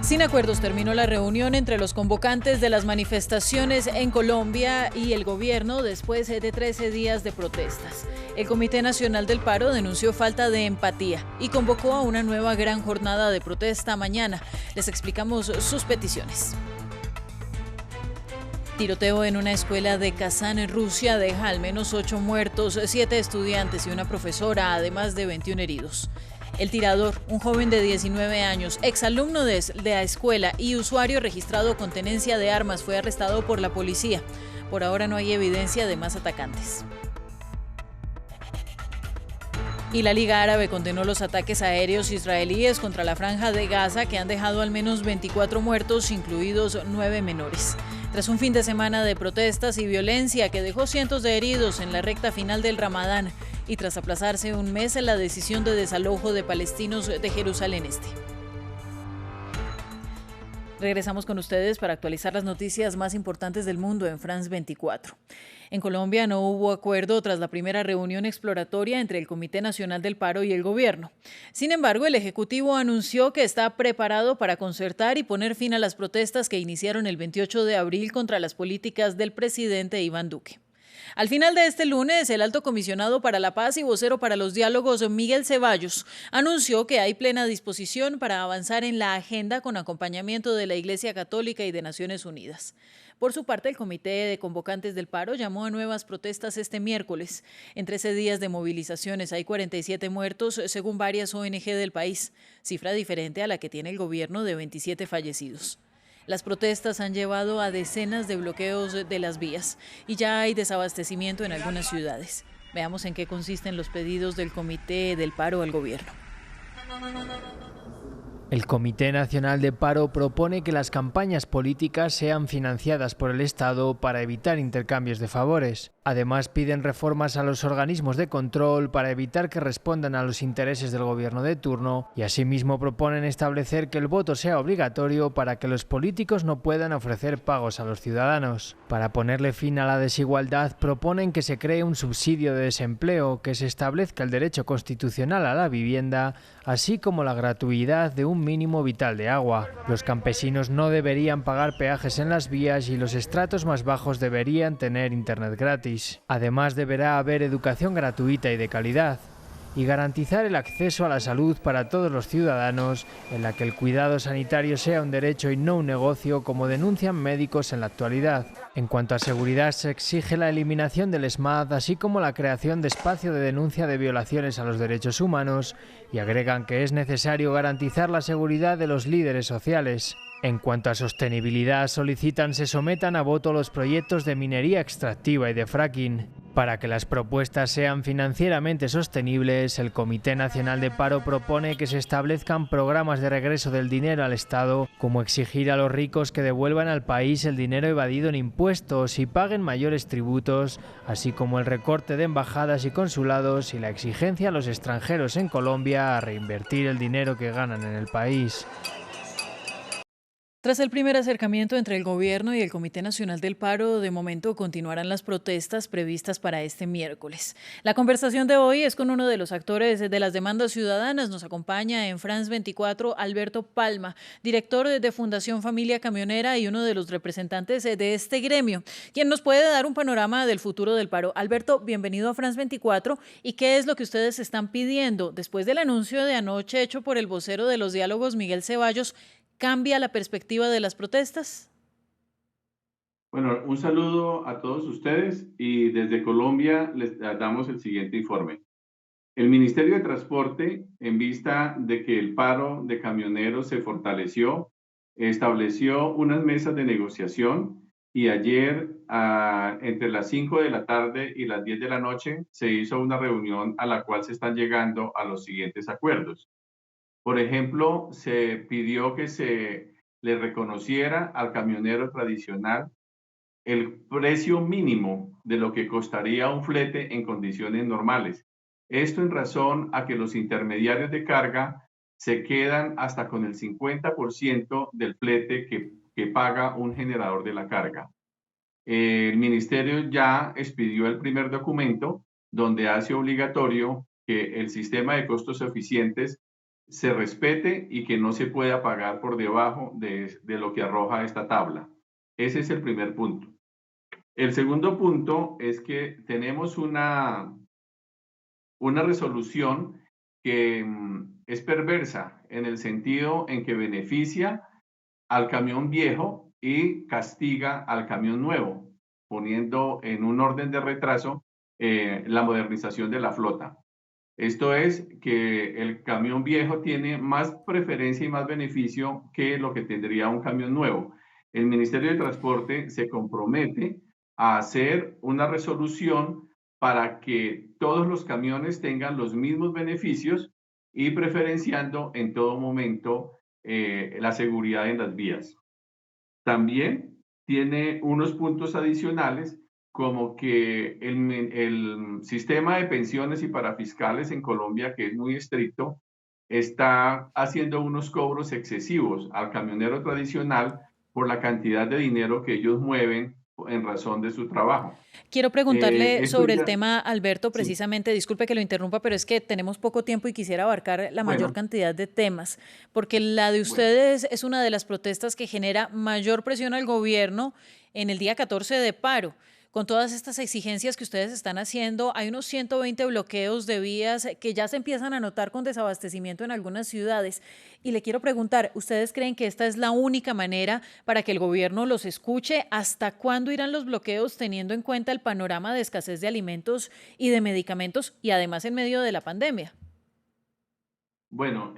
Sin acuerdos terminó la reunión entre los convocantes de las manifestaciones en Colombia y el gobierno después de 13 días de protestas. El Comité Nacional del Paro denunció falta de empatía y convocó a una nueva gran jornada de protesta mañana. Les explicamos sus peticiones. Tiroteo en una escuela de Kazán, en Rusia, deja al menos 8 muertos, 7 estudiantes y una profesora, además de 21 heridos. El tirador, un joven de 19 años, exalumno de la escuela y usuario registrado con tenencia de armas, fue arrestado por la policía. Por ahora no hay evidencia de más atacantes. Y la Liga Árabe condenó los ataques aéreos israelíes contra la Franja de Gaza, que han dejado al menos 24 muertos, incluidos 9 menores. Tras un fin de semana de protestas y violencia que dejó cientos de heridos en la recta final del Ramadán, y tras aplazarse un mes en la decisión de desalojo de palestinos de Jerusalén Este. Regresamos con ustedes para actualizar las noticias más importantes del mundo en France 24. En Colombia no hubo acuerdo tras la primera reunión exploratoria entre el Comité Nacional del Paro y el gobierno. Sin embargo, el Ejecutivo anunció que está preparado para concertar y poner fin a las protestas que iniciaron el 28 de abril contra las políticas del presidente Iván Duque. Al final de este lunes, el alto comisionado para la paz y vocero para los diálogos, Miguel Ceballos, anunció que hay plena disposición para avanzar en la agenda con acompañamiento de la Iglesia Católica y de Naciones Unidas. Por su parte, el Comité de Convocantes del Paro llamó a nuevas protestas este miércoles. En 13 días de movilizaciones hay 47 muertos, según varias ONG del país, cifra diferente a la que tiene el gobierno de 27 fallecidos. Las protestas han llevado a decenas de bloqueos de las vías y ya hay desabastecimiento en algunas ciudades. Veamos en qué consisten los pedidos del Comité del Paro al gobierno. El Comité Nacional de Paro propone que las campañas políticas sean financiadas por el Estado para evitar intercambios de favores. Además, piden reformas a los organismos de control para evitar que respondan a los intereses del gobierno de turno y asimismo proponen establecer que el voto sea obligatorio para que los políticos no puedan ofrecer pagos a los ciudadanos. Para ponerle fin a la desigualdad, proponen que se cree un subsidio de desempleo, que se establezca el derecho constitucional a la vivienda, así como la gratuidad de un mínimo vital de agua. Los campesinos no deberían pagar peajes en las vías y los estratos más bajos deberían tener internet gratis. Además, deberá haber educación gratuita y de calidad y garantizar el acceso a la salud para todos los ciudadanos, en la que el cuidado sanitario sea un derecho y no un negocio, como denuncian médicos en la actualidad. En cuanto a seguridad, se exige la eliminación del SMAD, así como la creación de espacio de denuncia de violaciones a los derechos humanos, y agregan que es necesario garantizar la seguridad de los líderes sociales. En cuanto a sostenibilidad, solicitan se sometan a voto los proyectos de minería extractiva y de fracking. Para que las propuestas sean financieramente sostenibles, el Comité Nacional de Paro propone que se establezcan programas de regreso del dinero al Estado, como exigir a los ricos que devuelvan al país el dinero evadido en impuestos y paguen mayores tributos, así como el recorte de embajadas y consulados y la exigencia a los extranjeros en Colombia a reinvertir el dinero que ganan en el país. Tras el primer acercamiento entre el gobierno y el Comité Nacional del Paro, de momento continuarán las protestas previstas para este miércoles. La conversación de hoy es con uno de los actores de las demandas ciudadanas. Nos acompaña en France 24 Alberto Palma, director de Fundación Familia Camionera y uno de los representantes de este gremio, quien nos puede dar un panorama del futuro del paro. Alberto, bienvenido a France 24. ¿Y qué es lo que ustedes están pidiendo? Después del anuncio de anoche hecho por el vocero de los diálogos, Miguel Ceballos, ¿cambia la perspectiva de las protestas? Bueno, un saludo a todos ustedes y desde Colombia les damos el siguiente informe. El Ministerio de Transporte, en vista de que el paro de camioneros se fortaleció, estableció unas mesas de negociación y ayer entre las 5 de la tarde y las 10 de la noche se hizo una reunión a la cual se están llegando a los siguientes acuerdos. Por ejemplo, se pidió que se le reconociera al camionero tradicional el precio mínimo de lo que costaría un flete en condiciones normales. Esto en razón a que los intermediarios de carga se quedan hasta con el 50% del flete que paga un generador de la carga. El ministerio ya expidió el primer documento donde hace obligatorio que el sistema de costos eficientes se respete y que no se pueda pagar por debajo de lo que arroja esta tabla. Ese es el primer punto. El segundo punto es que tenemos una resolución que es perversa en el sentido en que beneficia al camión viejo y castiga al camión nuevo, poniendo en un orden de retraso la modernización de la flota. Esto es que el camión viejo tiene más preferencia y más beneficio que lo que tendría un camión nuevo. El Ministerio de Transporte se compromete a hacer una resolución para que todos los camiones tengan los mismos beneficios y preferenciando en todo momento la seguridad en las vías. También tiene unos puntos adicionales como que el sistema de pensiones y parafiscales en Colombia, que es muy estricto, está haciendo unos cobros excesivos al camionero tradicional por la cantidad de dinero que ellos mueven en razón de su trabajo. Quiero preguntarle sobre el Ya, tema, Alberto, sí, precisamente, disculpe que lo interrumpa, pero es que tenemos poco tiempo y quisiera abarcar la mayor bueno, cantidad de temas, porque la de bueno. ustedes es una de las protestas que genera mayor presión al gobierno en el día 14 de paro. Con todas estas exigencias que ustedes están haciendo, hay unos 120 bloqueos de vías que ya se empiezan a notar con desabastecimiento en algunas ciudades. Y le quiero preguntar, ¿ustedes creen que esta es la única manera para que el gobierno los escuche? ¿Hasta cuándo irán los bloqueos teniendo en cuenta el panorama de escasez de alimentos y de medicamentos y además en medio de la pandemia? Bueno,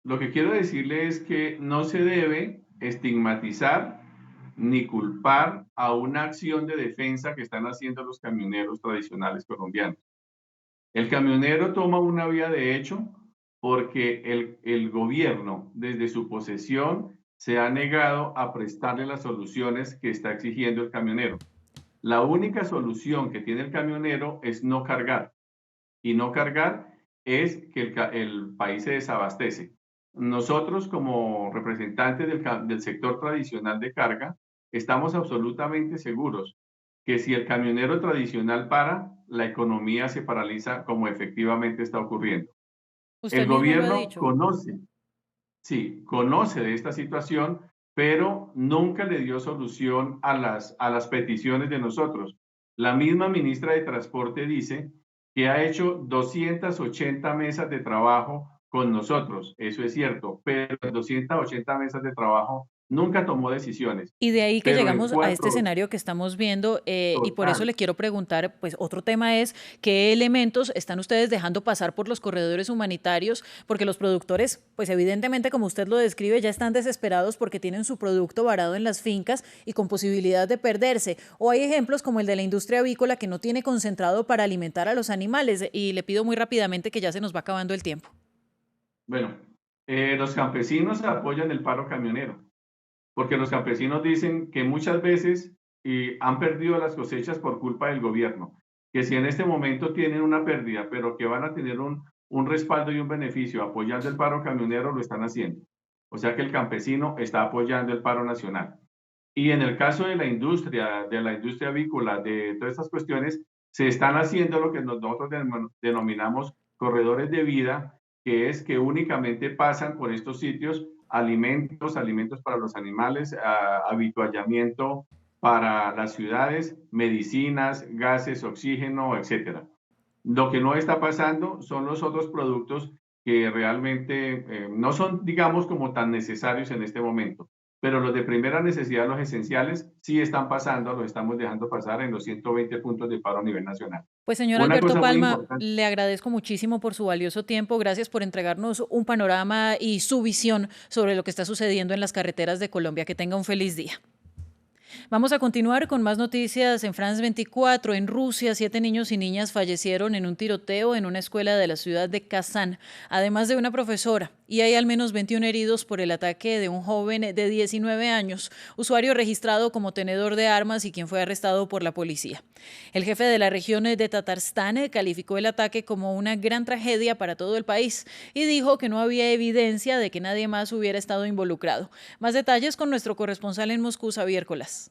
lo que quiero decirle es que no se debe estigmatizar ni culpar a una acción de defensa que están haciendo los camioneros tradicionales colombianos. El camionero toma una vía de hecho porque el gobierno, desde su posesión, se ha negado a prestarle las soluciones que está exigiendo el camionero. La única solución que tiene el camionero es no cargar. Y no cargar es que el país se desabastece. Nosotros, como representantes del sector tradicional de carga, estamos absolutamente seguros que si el camionero tradicional para, la economía se paraliza como efectivamente está ocurriendo. El Usted mismo lo ha gobierno dicho. conoce, sí, conoce de esta situación, pero nunca le dio solución a las peticiones de nosotros. La misma ministra de Transporte dice que ha hecho 280 mesas de trabajo con nosotros. Eso es cierto, pero en 280 mesas de trabajo nunca tomó decisiones. Y de ahí que Pero en llegamos a este cuatro, escenario que estamos viendo y por eso total, le quiero preguntar, pues otro tema es qué elementos están ustedes dejando pasar por los corredores humanitarios, porque los productores, pues evidentemente como usted lo describe, ya están desesperados porque tienen su producto varado en las fincas y con posibilidad de perderse. O hay ejemplos como el de la industria avícola que no tiene concentrado para alimentar a los animales y le pido muy rápidamente que ya se nos va acabando el tiempo. bueno, los campesinos apoyan el paro camionero, porque los campesinos dicen que muchas veces han perdido las cosechas por culpa del gobierno, que si en este momento tienen una pérdida, pero que van a tener un respaldo y un beneficio apoyando el paro camionero, lo están haciendo. O sea que el campesino está apoyando el paro nacional. Y en el caso de la industria avícola, de todas estas cuestiones, se están haciendo lo que nosotros denominamos corredores de vida, que es que únicamente pasan por estos sitios alimentos para los animales, habituallamiento para las ciudades, medicinas, gases, oxígeno, etcétera. Lo que no está pasando son los otros productos que realmente no son, digamos, como tan necesarios en este momento. Pero los de primera necesidad, los esenciales, sí están pasando, los estamos dejando pasar en los 120 puntos de paro a nivel nacional. Pues señor Una Alberto cosa muy Palma, importante. le agradezco muchísimo por su valioso tiempo. Gracias por entregarnos un panorama y su visión sobre lo que está sucediendo en las carreteras de Colombia. Que tenga un feliz día. Vamos a continuar con más noticias en France 24. En Rusia, 7 niños y niñas fallecieron en un tiroteo en una escuela de la ciudad de Kazán, además de una profesora. Y hay al menos 21 heridos por el ataque de un joven de 19 años, usuario registrado como tenedor de armas y quien fue arrestado por la policía. El jefe de la región de Tatarstán calificó el ataque como una gran tragedia para todo el país y dijo que no había evidencia de que nadie más hubiera estado involucrado. Más detalles con nuestro corresponsal en Moscú, Xavier Colas.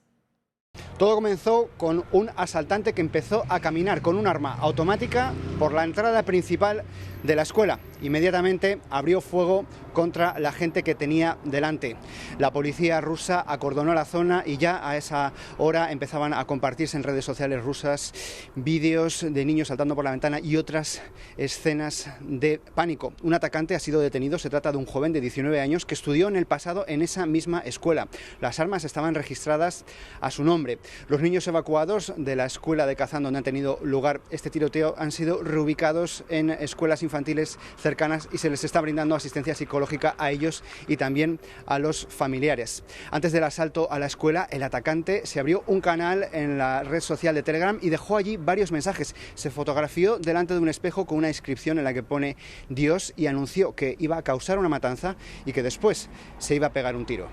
Todo comenzó con un asaltante que empezó a caminar con un arma automática por la entrada principal de la escuela. inmediatamente abrió fuego contra la gente que tenía delante. La policía rusa acordonó la zona y ya a esa hora empezaban a compartirse en redes sociales rusas vídeos de niños saltando por la ventana y otras escenas de pánico. Un atacante ha sido detenido, se trata de un joven de 19 años que estudió en el pasado en esa misma escuela. Las armas estaban registradas a su nombre. Los niños evacuados de la escuela de Kazán donde han tenido lugar este tiroteo han sido reubicados en escuelas infantiles cercanas y se les está brindando asistencia psicológica a ellos y también a los familiares. Antes del asalto a la escuela, el atacante se abrió un canal en la red social de Telegram y dejó allí varios mensajes. Se fotografió delante de un espejo con una inscripción en la que pone Dios y anunció que iba a causar una matanza y que después se iba a pegar un tiro.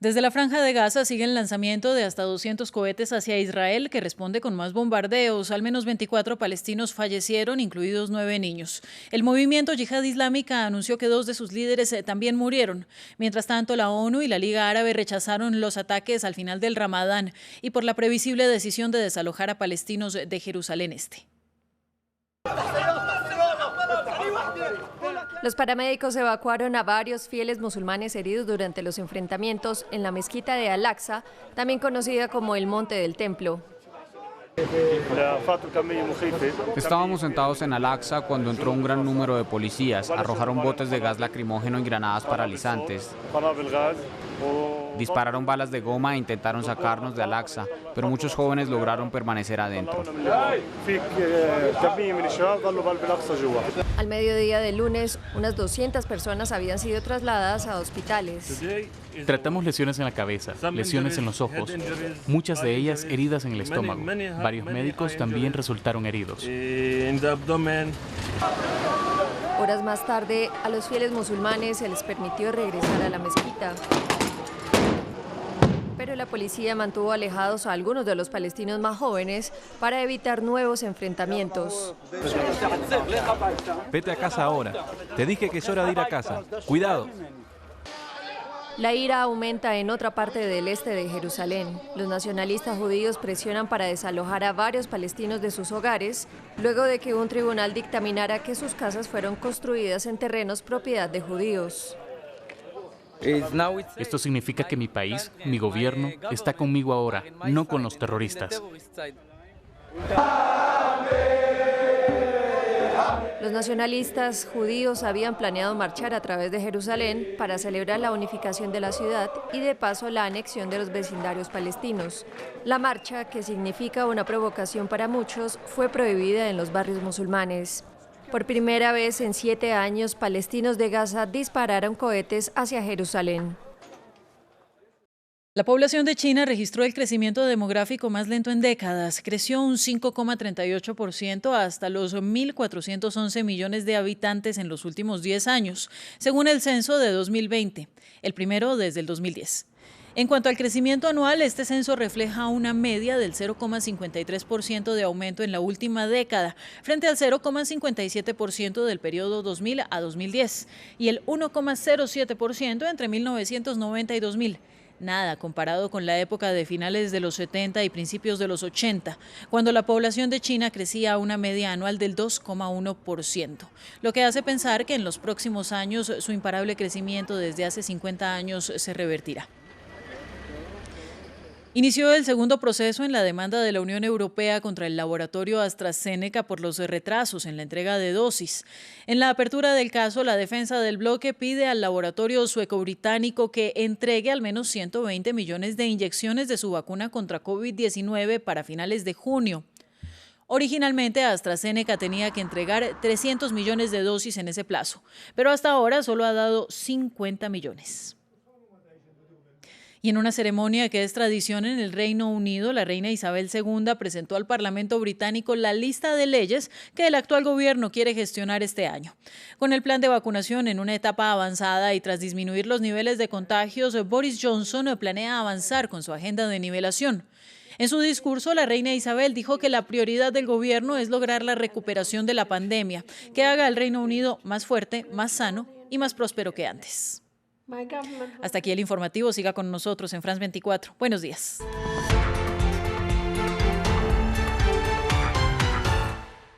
Desde la Franja de Gaza sigue el lanzamiento de hasta 200 cohetes hacia Israel, que responde con más bombardeos. Al menos 24 palestinos fallecieron, incluidos 9 niños. El movimiento Yihad Islámica anunció que 2 de sus líderes también murieron. Mientras tanto, la ONU y la Liga Árabe rechazaron los ataques al final del Ramadán y por la previsible decisión de desalojar a palestinos de Jerusalén Este. Los paramédicos evacuaron a varios fieles musulmanes heridos durante los enfrentamientos en la mezquita de Al-Aqsa, también conocida como el Monte del Templo. Estábamos sentados en Al-Aqsa cuando entró un gran número de policías, arrojaron botes de gas lacrimógeno y granadas paralizantes. Dispararon balas de goma e intentaron sacarnos de Al-Aqsa, pero muchos jóvenes lograron permanecer adentro. Al mediodía del lunes, unas 200 personas habían sido trasladadas a hospitales. Tratamos lesiones en la cabeza, lesiones en los ojos, muchas de ellas heridas en el estómago. Varios médicos también resultaron heridos. Horas más tarde, a los fieles musulmanes se les permitió regresar a la mezquita. Pero la policía mantuvo alejados a algunos de los palestinos más jóvenes para evitar nuevos enfrentamientos. Vete a casa ahora. Te dije que es hora de ir a casa. Cuidado. La ira aumenta en otra parte del este de Jerusalén. Los nacionalistas judíos presionan para desalojar a varios palestinos de sus hogares, luego de que un tribunal dictaminara que sus casas fueron construidas en terrenos propiedad de judíos. Esto significa que mi país, mi gobierno, está conmigo ahora, no con los terroristas. Los nacionalistas judíos habían planeado marchar a través de Jerusalén para celebrar la unificación de la ciudad y de paso la anexión de los vecindarios palestinos. La marcha, que significa una provocación para muchos, fue prohibida en los barrios musulmanes. Por primera vez en 7 años, palestinos de Gaza dispararon cohetes hacia Jerusalén. La población de China registró el crecimiento demográfico más lento en décadas. Creció un 5,38% hasta los 1.411 millones de habitantes en los últimos 10 años, según el censo de 2020, el primero desde el 2010. En cuanto al crecimiento anual, este censo refleja una media del 0,53% de aumento en la última década, frente al 0,57% del periodo 2000 a 2010 y el 1,07% entre 1990 y 2000. Nada comparado con la época de finales de los 70 y principios de los 80, cuando la población de China crecía a una media anual del 2,1%, lo que hace pensar que en los próximos años su imparable crecimiento desde hace 50 años se revertirá. Inició el segundo proceso en la demanda de la Unión Europea contra el laboratorio AstraZeneca por los retrasos en la entrega de dosis. En la apertura del caso, la defensa del bloque pide al laboratorio sueco-británico que entregue al menos 120 millones de inyecciones de su vacuna contra COVID-19 para finales de junio. Originalmente, AstraZeneca tenía que entregar 300 millones de dosis en ese plazo, pero hasta ahora solo ha dado 50 millones. Y en una ceremonia que es tradición en el Reino Unido, la reina Isabel II presentó al Parlamento británico la lista de leyes que el actual gobierno quiere gestionar este año. Con el plan de vacunación en una etapa avanzada y tras disminuir los niveles de contagios, Boris Johnson planea avanzar con su agenda de nivelación. En su discurso, la reina Isabel dijo que la prioridad del gobierno es lograr la recuperación de la pandemia, que haga al Reino Unido más fuerte, más sano y más próspero que antes. Hasta aquí el informativo. Siga con nosotros en France 24. Buenos días.